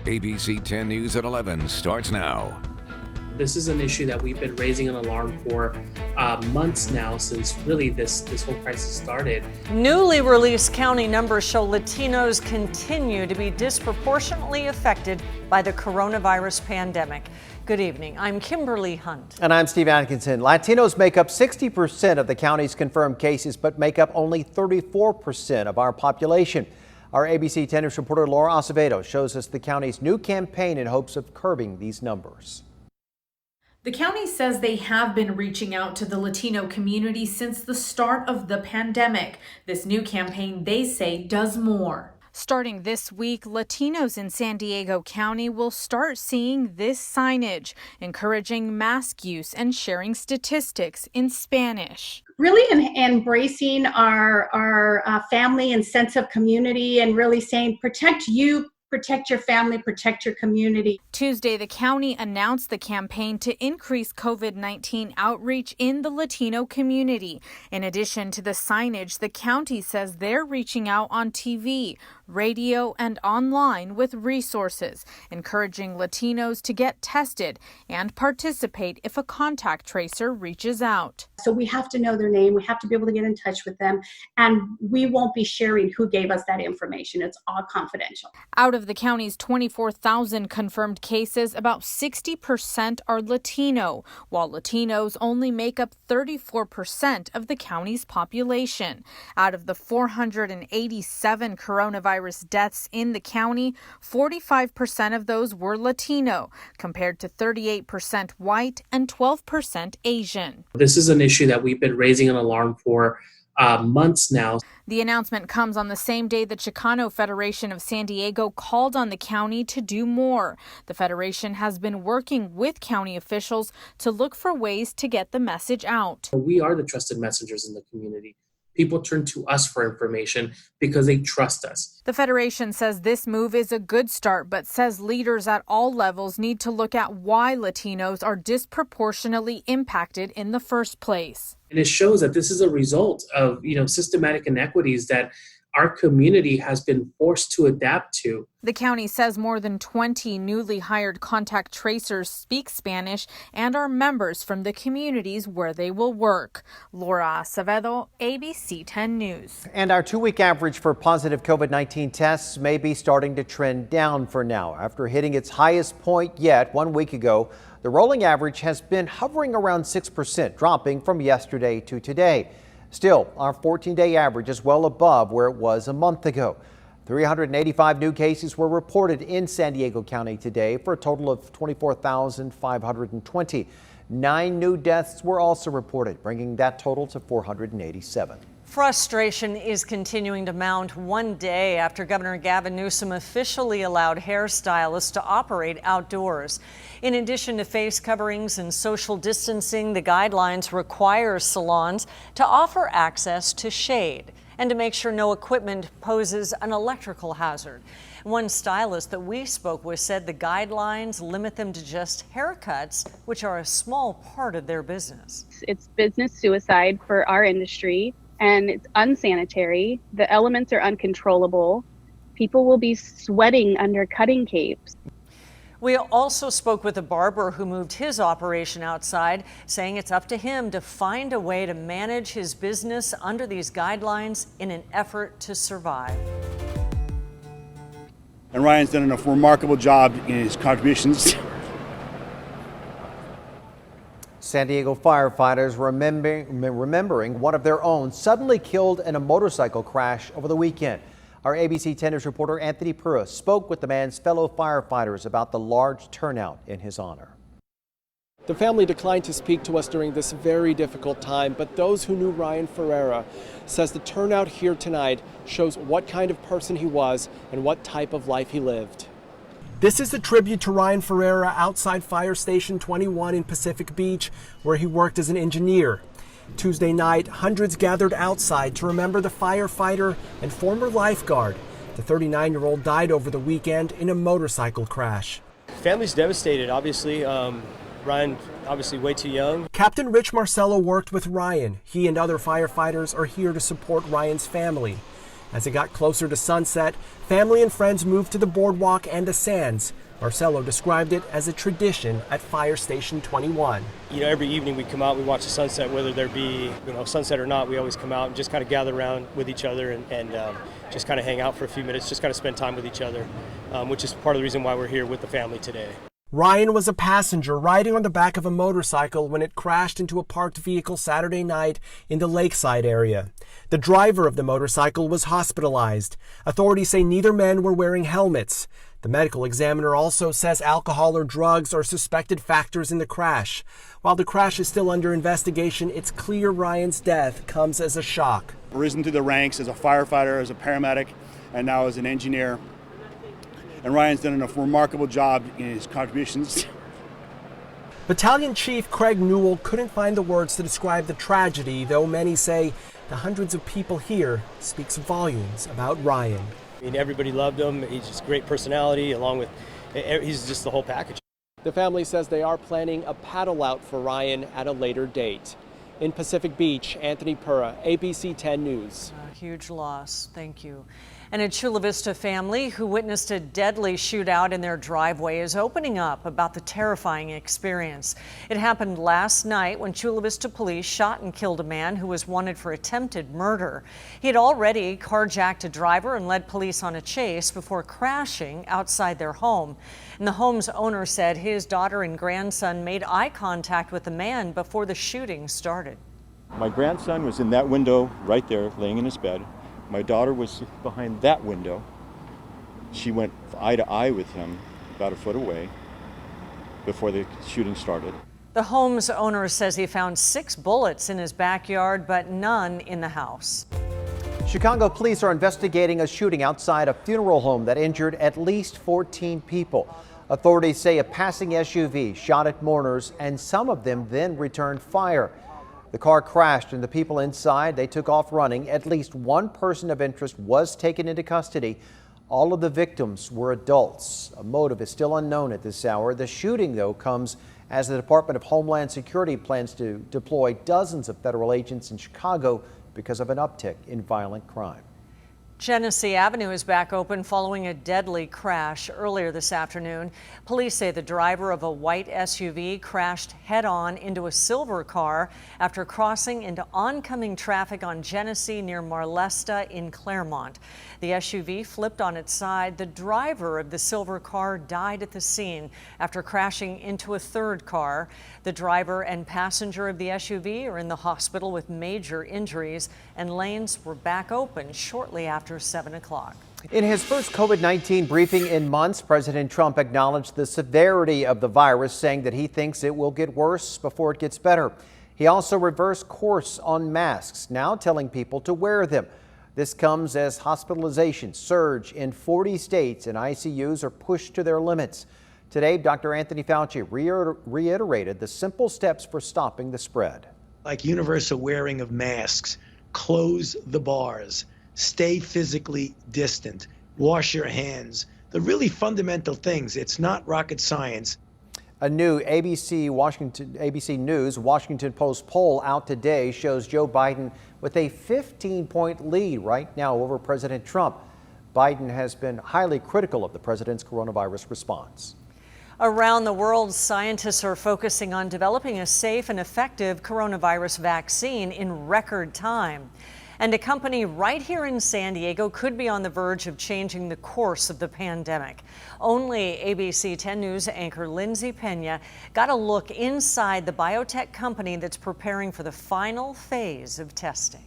ABC 10 News at 11 starts now. This is an issue that we've been raising an alarm for months now, since really this whole crisis started. Newly released county numbers show Latinos continue to be disproportionately affected by the coronavirus pandemic. Good evening. I'm Kimberly Hunt. And I'm Steve Atkinson. Latinos make up 60% of the county's confirmed cases, but make up only 34% of our population. Our ABC 10 News reporter Laura Acevedo shows us the county's new campaign in hopes of curbing these numbers. The county says they have been reaching out to the Latino community since the start of the pandemic. This new campaign, they say, does more. Starting this week, Latinos in San Diego County will start seeing this signage, encouraging mask use and sharing statistics in Spanish. Really embracing our family and sense of community, and really saying, protect you, protect your family, protect your community. Tuesday, the county announced the campaign to increase COVID-19 outreach in the Latino community. In addition to the signage, the county says they're reaching out on TV, radio, and online with resources, encouraging Latinos to get tested and participate if a contact tracer reaches out. So we have to know their name, we have to be able to get in touch with them, and we won't be sharing who gave us that information. It's all confidential. Out of the county's 24,000 confirmed cases, about 60% are Latino, while Latinos only make up 34% of the county's population. Out of the 487 coronavirus deaths in the county, 45% of those were Latino, compared to 38% white and 12% Asian. This is an issue that we've been raising an alarm for months now. The announcement comes on the same day the Chicano Federation of San Diego called on the county to do more. The federation has been working with county officials to look for ways to get the message out. We are the trusted messengers in the community. People turn to us for information because they trust us. The Federation says this move is a good start, but says leaders at all levels need to look at why Latinos are disproportionately impacted in the first place. And it shows that this is a result of, systematic inequities that our community has been forced to adapt to. The county says more than 20 newly hired contact tracers speak Spanish and are members from the communities where they will work. Laura Acevedo, ABC 10 News. And our 2-week average for positive COVID-19 tests may be starting to trend down for now. After hitting its highest point yet 1 week ago, the rolling average has been hovering around 6%, dropping from yesterday to today. Still, our 14-day average is well above where it was a month ago. 385 new cases were reported in San Diego County today for a total of 24,520. 9 new deaths were also reported, bringing that total to 487. Frustration is continuing to mount 1 day after Governor Gavin Newsom officially allowed hairstylists to operate outdoors. In addition to face coverings and social distancing, the guidelines require salons to offer access to shade and to make sure no equipment poses an electrical hazard. One stylist that we spoke with said the guidelines limit them to just haircuts, which are a small part of their business. It's business suicide for our industry. And it's unsanitary. The elements are uncontrollable. People will be sweating under cutting capes. We also spoke with a barber who moved his operation outside, saying it's up to him to find a way to manage his business under these guidelines in an effort to survive. And Ryan's done a remarkable job in his contributions. San Diego firefighters remembering one of their own suddenly killed in a motorcycle crash over the weekend. Our ABC 10 News reporter Anthony Pura spoke with the man's fellow firefighters about the large turnout in his honor. The family declined to speak to us during this very difficult time, but those who knew Ryan Ferreira says the turnout here tonight shows what kind of person he was and what type of life he lived. This is a tribute to Ryan Ferreira outside Fire Station 21 in Pacific Beach, where he worked as an engineer. Tuesday night, hundreds gathered outside to remember the firefighter and former lifeguard. The 39-year-old died over the weekend in a motorcycle crash. Family's devastated, obviously. Ryan, obviously way too young. Captain Rich Marcello worked with Ryan. He and other firefighters are here to support Ryan's family. As it got closer to sunset, family and friends moved to the boardwalk and the sands. Marcelo described it as a tradition at Fire Station 21. Every evening we come out, we watch the sunset, whether there be, sunset or not. We always come out and just kind of gather around with each other and just kind of hang out for a few minutes, just kind of spend time with each other, which is part of the reason why we're here with the family today. Ryan was a passenger riding on the back of a motorcycle when it crashed into a parked vehicle Saturday night in the Lakeside area. The driver of the motorcycle was hospitalized. Authorities say neither man were wearing helmets. The medical examiner also says alcohol or drugs are suspected factors in the crash. While the crash is still under investigation, it's clear Ryan's death comes as a shock. Risen through the ranks as a firefighter, as a paramedic, and now as an engineer. And Ryan's done a remarkable job in his contributions. Battalion Chief Craig Newell couldn't find the words to describe the tragedy, though many say the hundreds of people here speaks volumes about Ryan. Everybody loved him. He's just a great personality, he's just the whole package. The family says they are planning a paddle out for Ryan at a later date. In Pacific Beach, Anthony Pura, ABC 10 News. A huge loss. Thank you. And a Chula Vista family who witnessed a deadly shootout in their driveway is opening up about the terrifying experience. It happened last night when Chula Vista police shot and killed a man who was wanted for attempted murder. He had already carjacked a driver and led police on a chase before crashing outside their home. And the home's owner said his daughter and grandson made eye contact with the man before the shooting started. My grandson was in that window right there, laying in his bed. My daughter was behind that window. She went eye to eye with him about a foot away before the shooting started. The home's owner says he found 6 bullets in his backyard, but none in the house. Chicago police are investigating a shooting outside a funeral home that injured at least 14 people. Authorities say a passing SUV shot at mourners, and some of them then returned fire. The car crashed and the people inside, they took off running. At least one person of interest was taken into custody. All of the victims were adults. A motive is still unknown at this hour. The shooting, though, comes as the Department of Homeland Security plans to deploy dozens of federal agents in Chicago because of an uptick in violent crime. Genesee Avenue is back open following a deadly crash earlier this afternoon. Police say the driver of a white SUV crashed head-on into a silver car after crossing into oncoming traffic on Genesee near Marlesta in Claremont. The SUV flipped on its side. The driver of the silver car died at the scene after crashing into a third car. The driver and passenger of the SUV are in the hospital with major injuries, and lanes were back open shortly after 7 o'clock. In his first COVID-19 briefing in months, President Trump acknowledged the severity of the virus, saying that he thinks it will get worse before it gets better. He also reversed course on masks, now telling people to wear them. This comes as hospitalizations surge in 40 states and ICUs are pushed to their limits. Today, Dr. Anthony Fauci reiterated the simple steps for stopping the spread. Like universal wearing of masks, close the bars, stay physically distant, wash your hands. The really fundamental things. It's not rocket science. A new ABC News Washington Post poll out today shows Joe Biden with a 15-point lead right now over President Trump. Biden has been highly critical of the president's coronavirus response. Around the world, scientists are focusing on developing a safe and effective coronavirus vaccine in record time. And a company right here in San Diego could be on the verge of changing the course of the pandemic. Only ABC 10 News anchor Lindsay Pena got a look inside the biotech company that's preparing for the final phase of testing.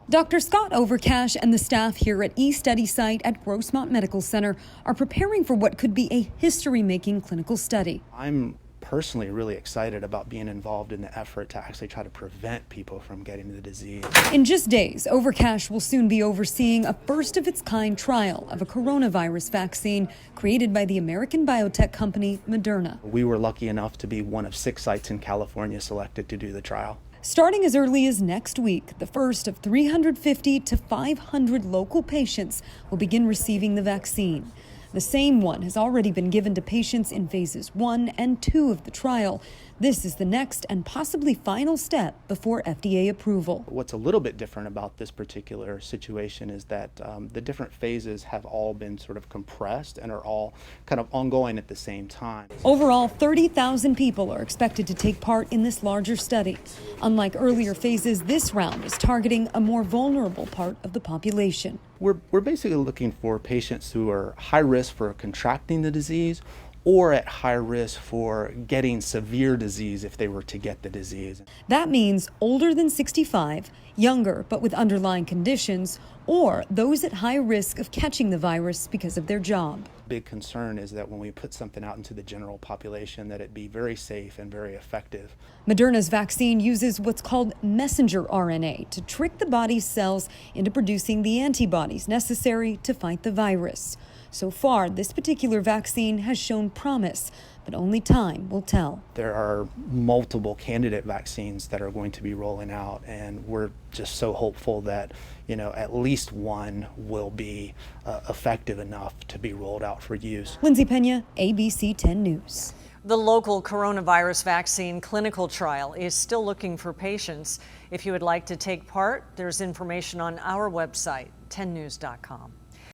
Dr. Scott Overcash and the staff here at eStudy site at Grossmont Medical Center are preparing for what could be a history-making clinical study. I'm personally really excited about being involved in the effort to actually try to prevent people from getting the disease. In just days, Overcash will soon be overseeing a first-of-its-kind trial of a coronavirus vaccine created by the American biotech company Moderna. We were lucky enough to be one of 6 sites in California selected to do the trial. Starting as early as next week, the first of 350 to 500 local patients will begin receiving the vaccine. The same one has already been given to patients in phases 1 and 2 of the trial. This is the next and possibly final step before FDA approval. What's a little bit different about this particular situation is that the different phases have all been sort of compressed and are all kind of ongoing at the same time. Overall, 30,000 people are expected to take part in this larger study. Unlike earlier phases, this round is targeting a more vulnerable part of the population. We're basically looking for patients who are high risk for contracting the disease or at high risk for getting severe disease if they were to get the disease. That means older than 65, younger but with underlying conditions, or those at high risk of catching the virus because of their job. Big concern is that when we put something out into the general population, that it be very safe and very effective. Moderna's vaccine uses what's called messenger RNA to trick the body's cells into producing the antibodies necessary to fight the virus. So far, this particular vaccine has shown promise, but only time will tell. There are multiple candidate vaccines that are going to be rolling out, and we're just so hopeful that, at least one will be effective enough to be rolled out for use. Lindsay Pena, ABC 10 News. The local coronavirus vaccine clinical trial is still looking for patients. If you would like to take part, there's information on our website, 10news.com.